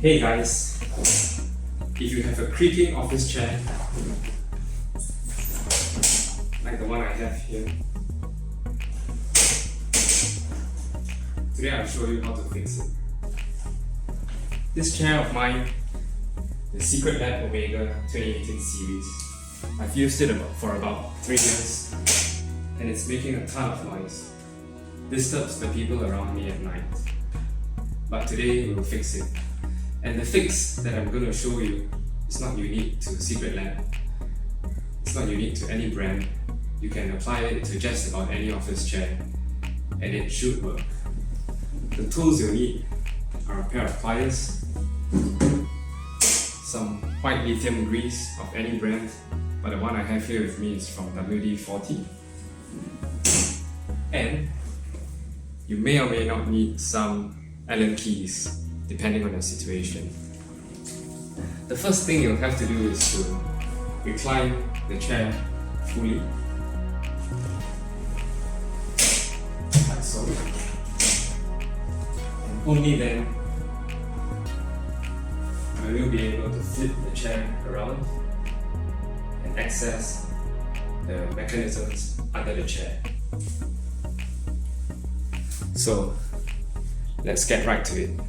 Hey guys, if you have a creaking office chair, like the one I have here, today I'll show you how to fix it. This chair of mine, the Secretlab Omega 2018 series, I've used it for about 3 years and it's making a ton of noise. Disturbs the people around me at night. But today we will fix it. And the fix that I'm going to show you is not unique to Secretlab. It's not unique to any brand. You can apply it to just about any office chair and it should work. The tools you'll need are a pair of pliers, some White Lithium Grease of any brand, but the one I have here with me is from WD-40. And you may or may not need some Allen keys, depending on your situation. The first thing you'll have to do is to recline the chair fully, like so. And only then will you be able to flip the chair around and access the mechanisms under the chair. So let's get right to it.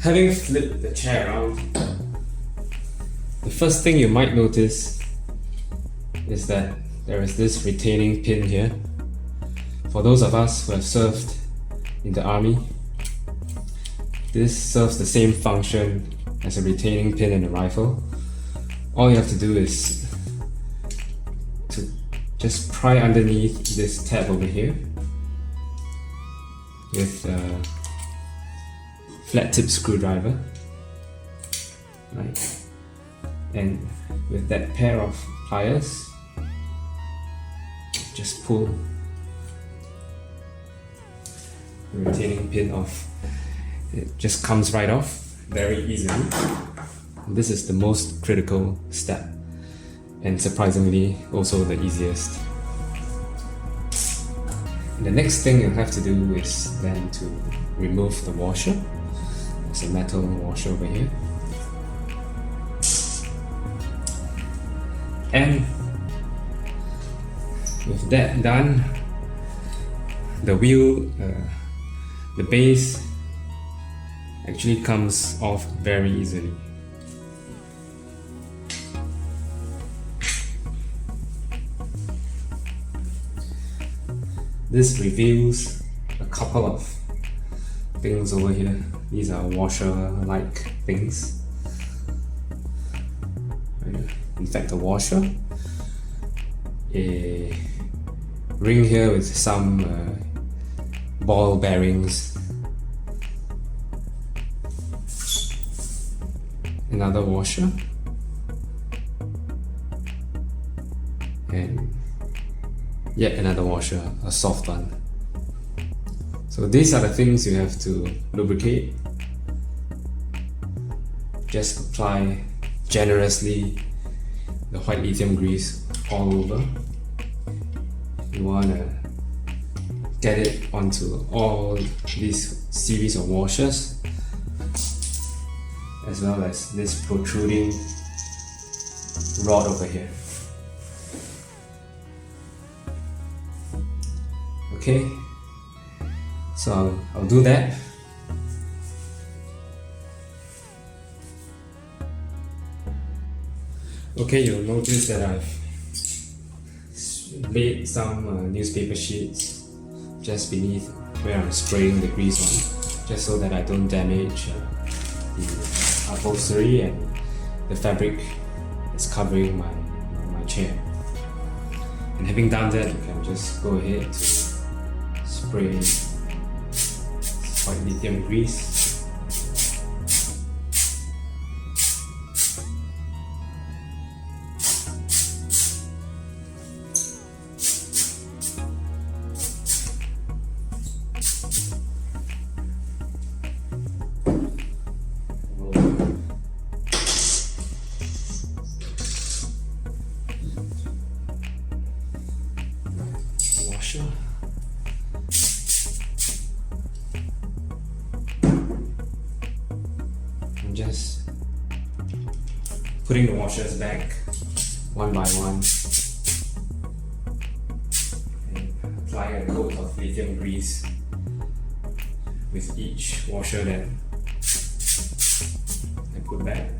Having flipped the chair around, the first thing you might notice is that there is this retaining pin here. For those of us who have served in the army, this serves the same function as a retaining pin in a rifle. All you have to do is to just pry underneath this tab over here with a flat tip screwdriver, right? And with that pair of pliers, just pull the retaining pin off. It just comes right off very easily. This is the most critical step, and surprisingly also the easiest. And the next thing you have to do is then to remove the washer. There's a metal washer over here. And with that done, the wheel, the base actually comes off very easily. This reveals a couple of things over here. These are washer-like things. In fact, a washer, a ring here with some ball bearings, another washer, and yet another washer, a soft one. So these are the things you have to lubricate. Just apply generously the white lithium grease all over. You want to get it onto all these series of washers, as well as this protruding rod over here. Okay, so I'll do that. Okay, you'll notice that I've laid some newspaper sheets just beneath where I'm spraying the grease on, just so that I don't damage the upholstery and the fabric that's covering my chair. And having done that, you can just go ahead to spray white lithium grease. just putting the washers back one by one and applying a coat of lithium grease with each washer that I put back.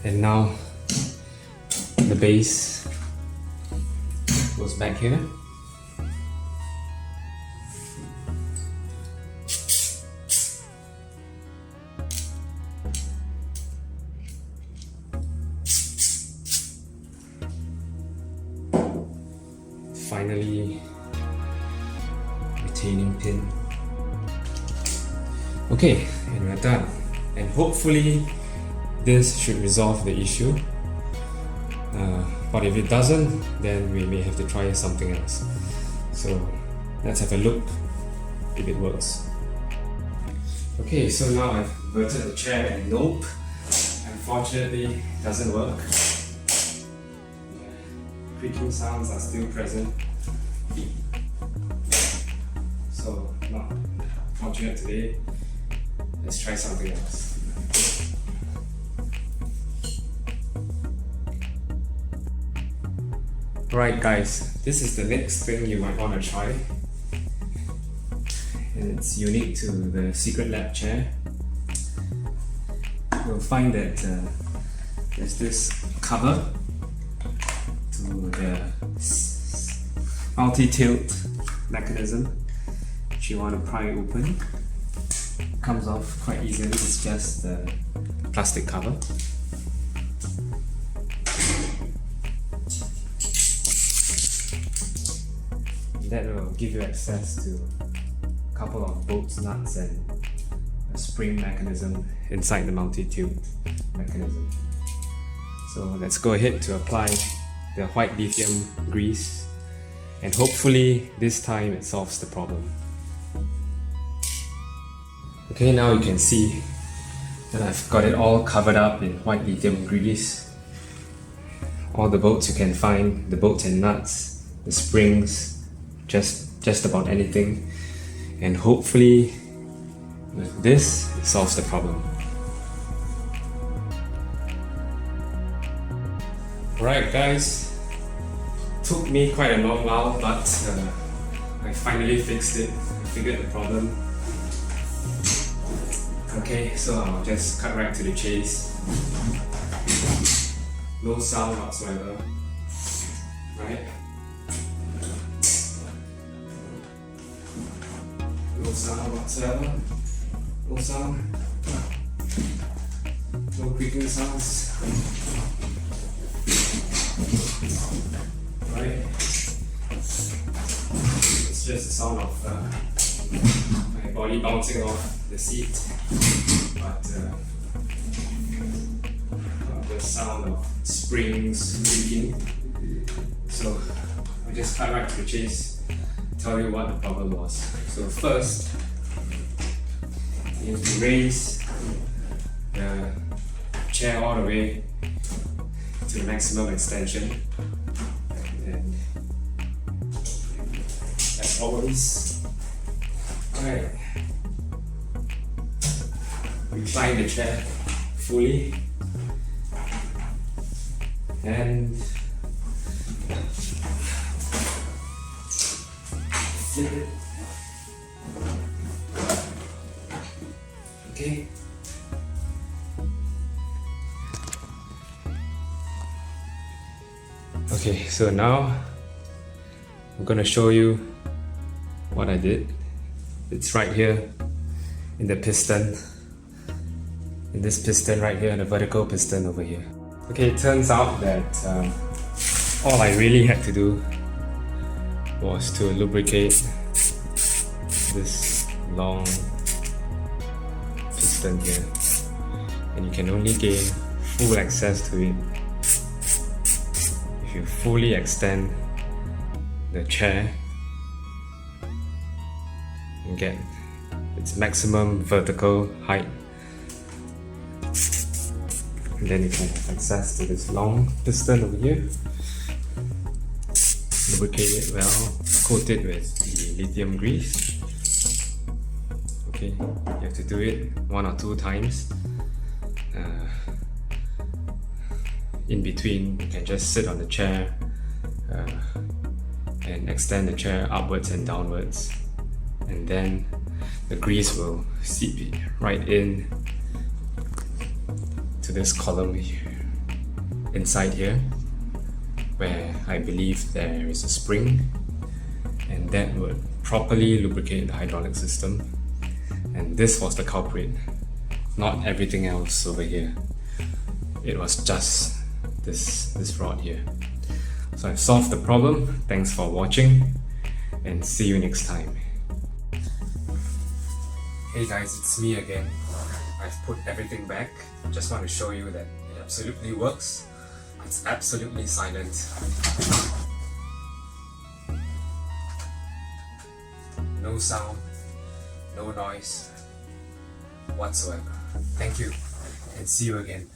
And now the base goes back here. Finally, retaining pin. Okay, and we're done. And hopefully this should resolve the issue, but if it doesn't, then we may have to try something else. So let's have a look if it works. Okay, so now I've inverted the chair and nope, unfortunately it doesn't work. Creaking sounds are still present, so not fortunate today. Let's try something else. Right guys, this is the next thing you might want to try, and it's unique to the Secretlab chair. You'll find that there's this cover to the multi-tilt mechanism which you want to pry open. It comes off quite easily, it's just the plastic cover. That will give you access to a couple of bolts, nuts and a spring mechanism inside the multi-tilt mechanism. So let's go ahead to apply the white lithium grease, and hopefully this time it solves the problem. Okay, now you can see that I've got it all covered up in white lithium grease. All the bolts you can find, the bolts and nuts, the springs, just about anything, and hopefully with this it solves the problem. Right guys, took me quite a long while, but I finally fixed it. I figured the problem. Okay, so I'll just cut right to the chase. No sound whatsoever, right? No sound whatsoever. No sound. No creaking sounds. Right? It's just the sound of my body bouncing off the seat, but not the sound of springs creaking. So I'll just cut right to the chase, tell you what the problem was. So first, you have to raise the chair all the way to the maximum extension, and as always, alright, recline the chair fully and flip it. Okay. Okay, so now I'm gonna show you what I did. It's right here in the piston, in this piston right here, the vertical piston over here. Okay, it turns out that all I really had to do was to lubricate this long piston here, and you can only gain full access to it if you fully extend the chair and get its maximum vertical height. And then you can have access to this long piston over here. Lubricate it well, coat it with the lithium grease. Okay, you have to do it 1 or 2 times. In between, you can just sit on the chair and extend the chair upwards and downwards, and then the grease will seep right in to this column here, inside here, where I believe there is a spring, and that would properly lubricate the hydraulic system. And this was the culprit, not everything else over here. It was just this rod here. So I've solved the problem. Thanks for watching, and see you next time. Hey guys, it's me again. I've put everything back. Just want to show you that it absolutely works. It's absolutely silent. No sound, no noise whatsoever. Thank you, and see you again.